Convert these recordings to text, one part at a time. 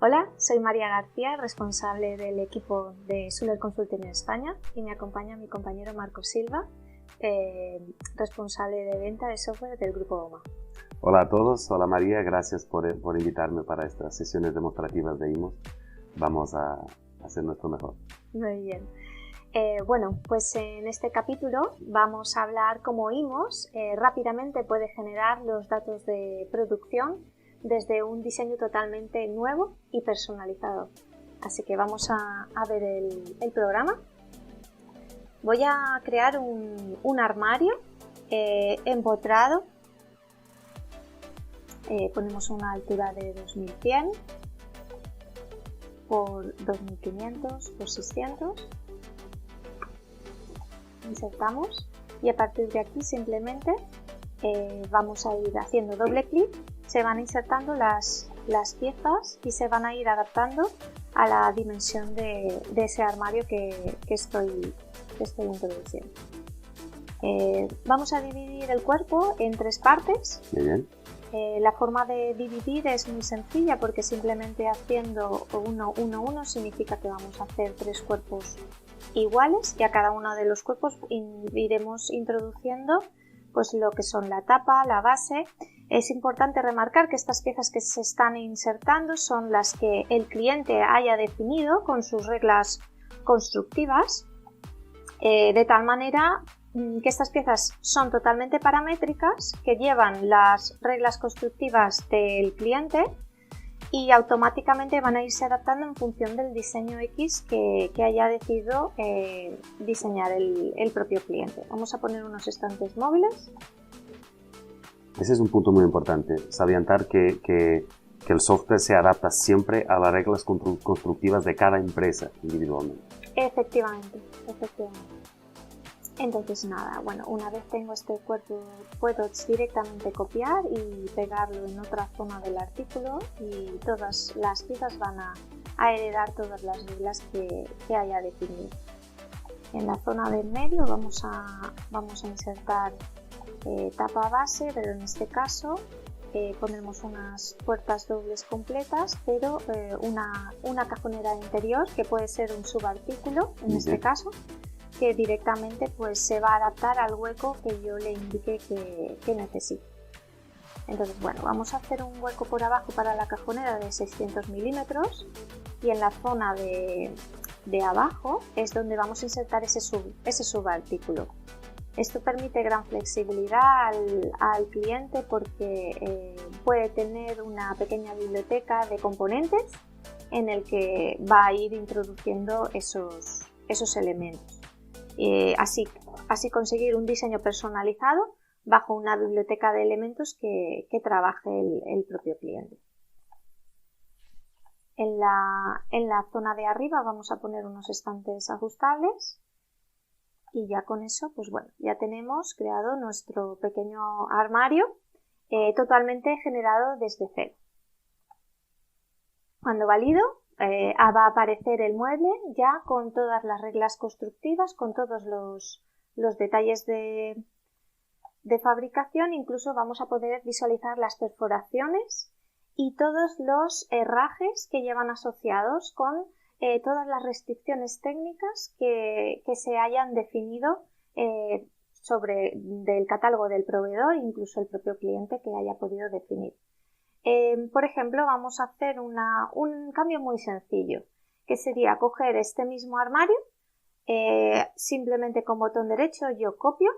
Hola, soy María García, responsable del equipo de Suler Consulting en España, y me acompaña mi compañero Marco Silva, responsable de venta de software del Grupo OMA. Hola a todos, hola María, gracias por invitarme para estas sesiones demostrativas de IMOS. Vamos a hacer nuestro mejor. Muy bien. Pues en este capítulo vamos a hablar cómo IMOS rápidamente puede generar los datos de producción desde un diseño totalmente nuevo y personalizado. Así que vamos a ver el programa. Voy a crear un armario empotrado. Ponemos una altura de 2100 por 2500 por 600. Insertamos y a partir de aquí simplemente vamos a ir haciendo doble clic. Se van insertando las piezas y se van a ir adaptando a la dimensión de ese armario que estoy introduciendo. Vamos a dividir el cuerpo en 3 partes. Muy bien. La forma de dividir es muy sencilla porque simplemente haciendo 1, 1, 1 significa que vamos a hacer 3 cuerpos iguales y a cada uno de los cuerpos iremos introduciendo pues lo que son la tapa, la base. Es importante remarcar que estas piezas que se están insertando son las que el cliente haya definido con sus reglas constructivas, de tal manera que estas piezas son totalmente paramétricas, que llevan las reglas constructivas del cliente y automáticamente van a irse adaptando en función del diseño X que haya decidido diseñar el propio cliente. Vamos a poner unos estantes móviles. Ese es un punto muy importante, salientar que el software se adapta siempre a las reglas constructivas de cada empresa individualmente. Efectivamente. Entonces nada, una vez tengo este cuerpo puedo directamente copiar y pegarlo en otra zona del artículo y todas las piezas van a heredar todas las reglas que haya definido. En la zona del medio vamos a insertar tapa base, pero en este caso pondremos unas puertas dobles completas, pero una cajonera interior que puede ser un subartículo en este caso, que directamente pues se va a adaptar al hueco que yo le indique que necesite. Entonces vamos a hacer un hueco por abajo para la cajonera de 600 milímetros y en la zona de abajo es donde vamos a insertar ese subartículo. Esto permite gran flexibilidad al cliente porque puede tener una pequeña biblioteca de componentes en el que va a ir introduciendo esos elementos. Así conseguir un diseño personalizado bajo una biblioteca de elementos que trabaje el propio cliente. En la zona de arriba vamos a poner unos estantes ajustables y ya con eso ya tenemos creado nuestro pequeño armario totalmente generado desde cero. Cuando valido va a aparecer el mueble ya con todas las reglas constructivas, con todos los detalles de fabricación. Incluso vamos a poder visualizar las perforaciones y todos los herrajes que llevan asociados con todas las restricciones técnicas que se hayan definido del catálogo del proveedor, incluso el propio cliente que haya podido definir. Por ejemplo, vamos a hacer un cambio muy sencillo, que sería coger este mismo armario, simplemente con botón derecho yo copio,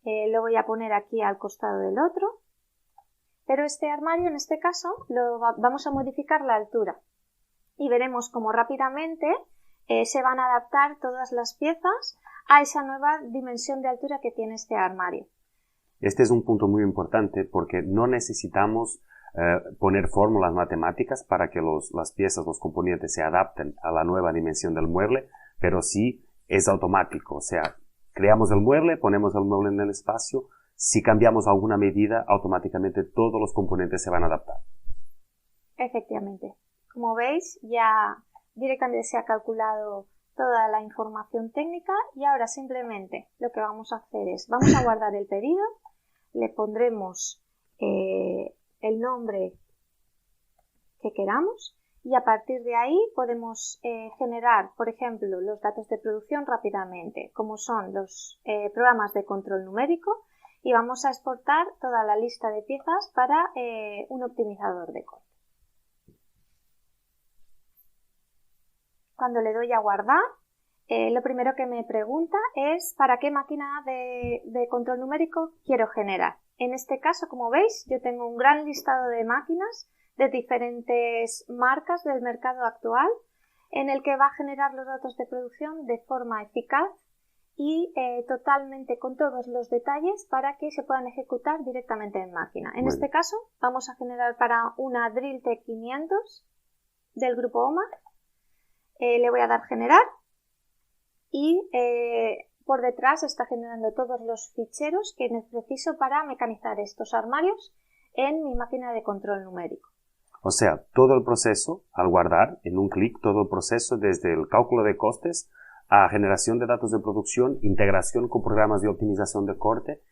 lo voy a poner aquí al costado del otro, pero este armario en este caso vamos a modificar la altura y veremos cómo rápidamente se van a adaptar todas las piezas a esa nueva dimensión de altura que tiene este armario. Este es un punto muy importante porque no necesitamos poner fórmulas matemáticas para que las piezas, los componentes se adapten a la nueva dimensión del mueble, pero sí es automático. O sea, creamos el mueble, ponemos el mueble en el espacio. Si cambiamos alguna medida, automáticamente todos los componentes se van a adaptar. Efectivamente. Como veis, ya directamente se ha calculado toda la información técnica y ahora simplemente lo que vamos a hacer es, vamos a guardar el pedido, le pondremos el nombre que queramos y a partir de ahí podemos generar, por ejemplo, los datos de producción rápidamente, como son los programas de control numérico, y vamos a exportar toda la lista de piezas para un optimizador de corte. Cuando le doy a guardar, lo primero que me pregunta es para qué máquina de control numérico quiero generar. En este caso, como veis, yo tengo un gran listado de máquinas de diferentes marcas del mercado actual en el que va a generar los datos de producción de forma eficaz y totalmente con todos los detalles para que se puedan ejecutar directamente en máquina. En este caso vamos a generar para una Drill T500 del grupo OMAC. Le voy a dar generar y por detrás está generando todos los ficheros que preciso para mecanizar estos armarios en mi máquina de control numérico. O sea, todo el proceso, al guardar en un clic, todo el proceso desde el cálculo de costes a generación de datos de producción, integración con programas de optimización de corte,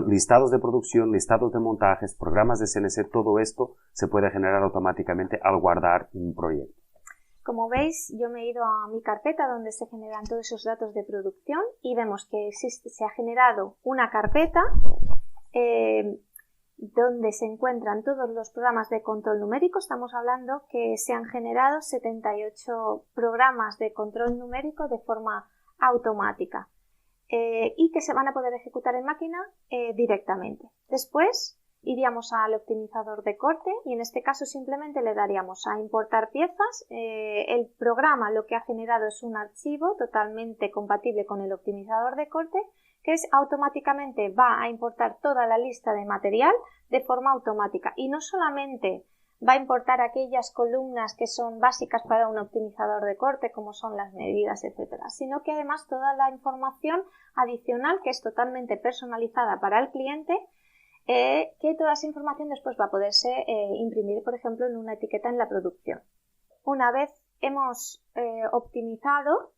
listados de producción, listados de montajes, programas de CNC, todo esto se puede generar automáticamente al guardar un proyecto. Como veis, yo me he ido a mi carpeta donde se generan todos esos datos de producción y vemos que se ha generado una carpeta donde se encuentran todos los programas de control numérico. Estamos hablando que se han generado 78 programas de control numérico de forma automática y que se van a poder ejecutar en máquina directamente. Después iríamos al optimizador de corte y en este caso simplemente le daríamos a importar piezas. El programa lo que ha generado es un archivo totalmente compatible con el optimizador de corte que automáticamente va a importar toda la lista de material de forma automática y no solamente va a importar aquellas columnas que son básicas para un optimizador de corte como son las medidas, etcétera, sino que además toda la información adicional que es totalmente personalizada para el cliente, que toda esa información después va a poderse imprimir, por ejemplo, en una etiqueta en la producción. Una vez hemos optimizado,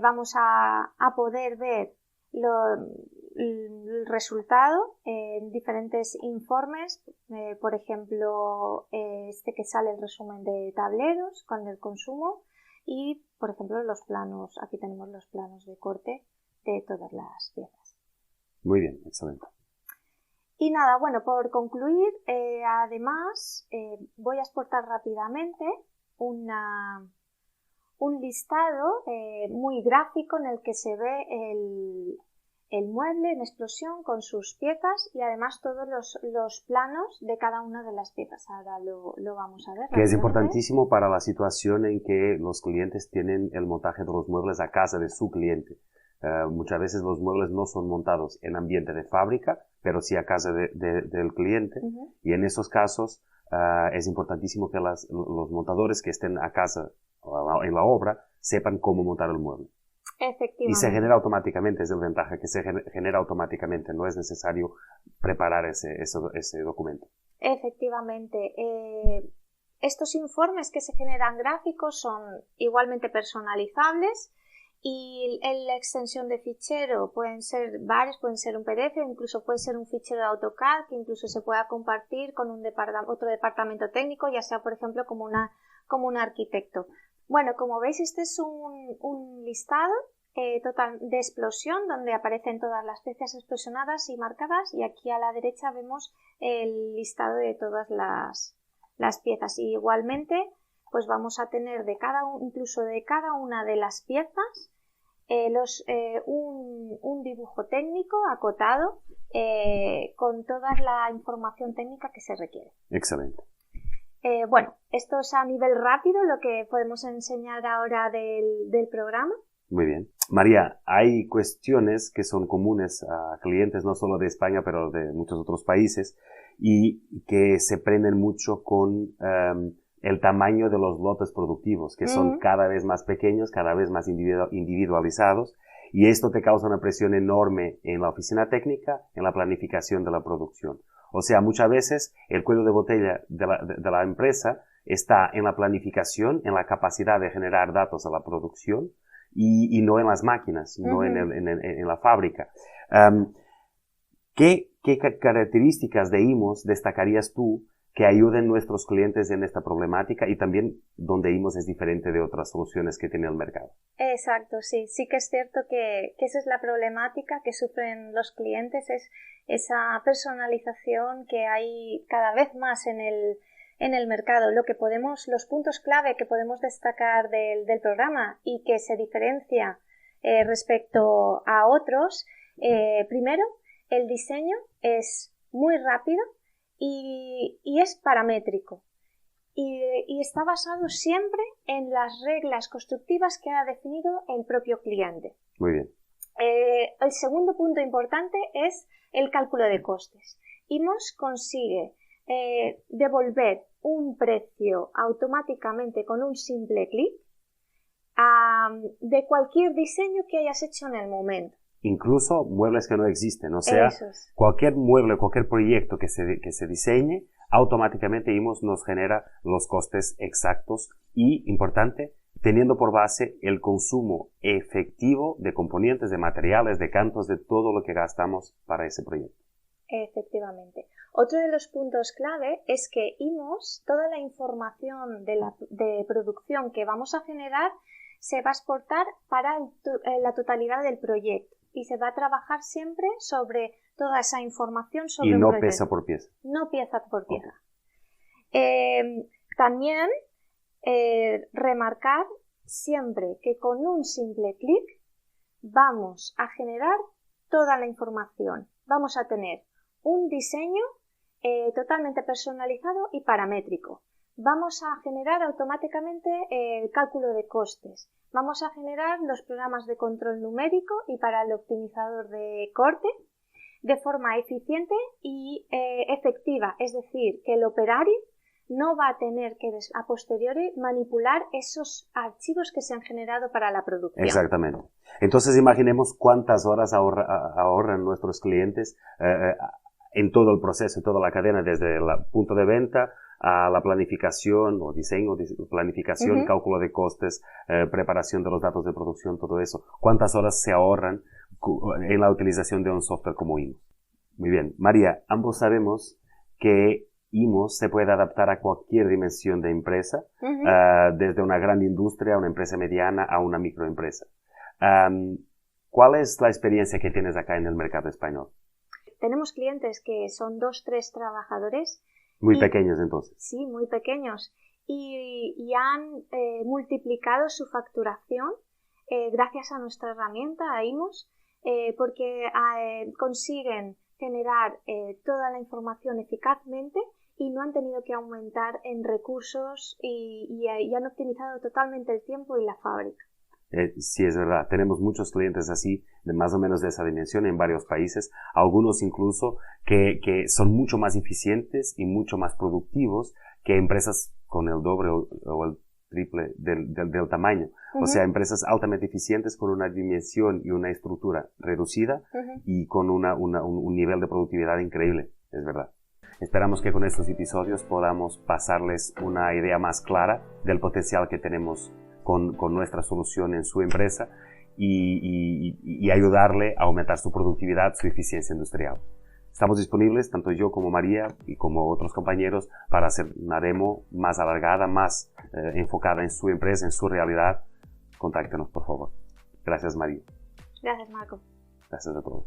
vamos a poder ver el resultado en diferentes informes, por ejemplo, este que sale el resumen de tableros con el consumo y, por ejemplo, los planos. Aquí tenemos los planos de corte de todas las piezas. Muy bien, excelente. Y nada, bueno, por concluir, además voy a exportar rápidamente un listado muy gráfico en el que se ve el mueble en explosión con sus piezas y además todos los planos de cada una de las piezas. Ahora lo vamos a ver. Que es importantísimo para la situación en que los clientes tienen el montaje de los muebles a casa de su cliente. Muchas veces los muebles no son montados en ambiente de fábrica, pero sí a casa del cliente. Y en esos casos es importantísimo que los montadores que estén a casa en la obra sepan cómo montar el mueble. Efectivamente. Y se genera automáticamente, es la ventaja, que se genera automáticamente, no es necesario preparar ese documento. Efectivamente. Estos informes que se generan gráficos son igualmente personalizables y la extensión de fichero pueden ser varios, pueden ser un PDF, incluso puede ser un fichero de AutoCAD que incluso se pueda compartir con otro departamento técnico, ya sea por ejemplo como un arquitecto. Bueno, como veis, este es un listado total de explosión donde aparecen todas las piezas explosionadas y marcadas y aquí a la derecha vemos el listado de todas las piezas y igualmente pues vamos a tener incluso de cada una de las piezas un dibujo técnico acotado con toda la información técnica que se requiere. Excelente. Bueno, esto es a nivel rápido lo que podemos enseñar ahora del programa. Muy bien. María, hay cuestiones que son comunes a clientes no solo de España, pero de muchos otros países y que se prenden mucho con el tamaño de los lotes productivos, que son cada vez más pequeños, cada vez más individualizados, y esto te causa una presión enorme en la oficina técnica, en la planificación de la producción. O sea, muchas veces el cuello de botella de la empresa está en la planificación, en la capacidad de generar datos a la producción y no en las máquinas, no en la fábrica. ¿Qué características de IMOS destacarías tú que ayuden a nuestros clientes en esta problemática y también donde IMOS es diferente de otras soluciones que tiene el mercado. Exacto, sí. Sí que es cierto que esa es la problemática que sufren los clientes, es esa personalización que hay cada vez más en el mercado. Los puntos clave que podemos destacar del programa y que se diferencia respecto a otros, primero, el diseño es muy rápido y es paramétrico y está basado siempre en las reglas constructivas que ha definido el propio cliente. Muy bien. El segundo punto importante es el cálculo de costes. IMOS consigue devolver un precio automáticamente con un simple clic de cualquier diseño que hayas hecho en el momento. Incluso muebles que no existen, o sea, cualquier mueble, cualquier proyecto que se diseñe, automáticamente IMOS nos genera los costes exactos y, importante, teniendo por base el consumo efectivo de componentes, de materiales, de cantos, de todo lo que gastamos para ese proyecto. Efectivamente. Otro de los puntos clave es que IMOS, toda la información de producción que vamos a generar, se va a exportar para la totalidad del proyecto y se va a trabajar siempre sobre toda esa información sobre un proyecto. Y no pieza por pieza. No pieza por pieza. También remarcar siempre que con un simple clic vamos a generar toda la información. Vamos a tener un diseño totalmente personalizado y paramétrico. Vamos a generar automáticamente el cálculo de costes. Vamos a generar los programas de control numérico y para el optimizador de corte de forma eficiente y efectiva. Es decir, que el operario no va a tener que a posteriori manipular esos archivos que se han generado para la producción. Exactamente. Entonces imaginemos cuántas horas ahorran nuestros clientes en todo el proceso, en toda la cadena, desde el punto de venta a la planificación o diseño, planificación, cálculo de costes, preparación de los datos de producción, todo eso. ¿Cuántas horas se ahorran en la utilización de un software como IMOS? Muy bien. María, ambos sabemos que IMOS se puede adaptar a cualquier dimensión de empresa, desde una gran industria, una empresa mediana, a una microempresa. ¿Cuál es la experiencia que tienes acá en el mercado español? Tenemos clientes que son 2-3 trabajadores. Muy pequeños entonces. Sí, muy pequeños. Y han multiplicado su facturación gracias a nuestra herramienta, a IMOS, porque consiguen generar toda la información eficazmente y no han tenido que aumentar en recursos y han optimizado totalmente el tiempo y la fábrica. Sí, es verdad. Tenemos muchos clientes así, de más o menos de esa dimensión en varios países. Algunos incluso que son mucho más eficientes y mucho más productivos que empresas con el doble o el triple del tamaño. O sea, empresas altamente eficientes con una dimensión y una estructura reducida y con un nivel de productividad increíble. Es verdad. Esperamos que con estos episodios podamos pasarles una idea más clara del potencial que tenemos con nuestra solución en su empresa y ayudarle a aumentar su productividad, su eficiencia industrial. Estamos disponibles, tanto yo como María y como otros compañeros, para hacer una demo más alargada, más enfocada en su empresa, en su realidad. Contáctenos, por favor. Gracias, María. Gracias, Marco. Gracias a todos.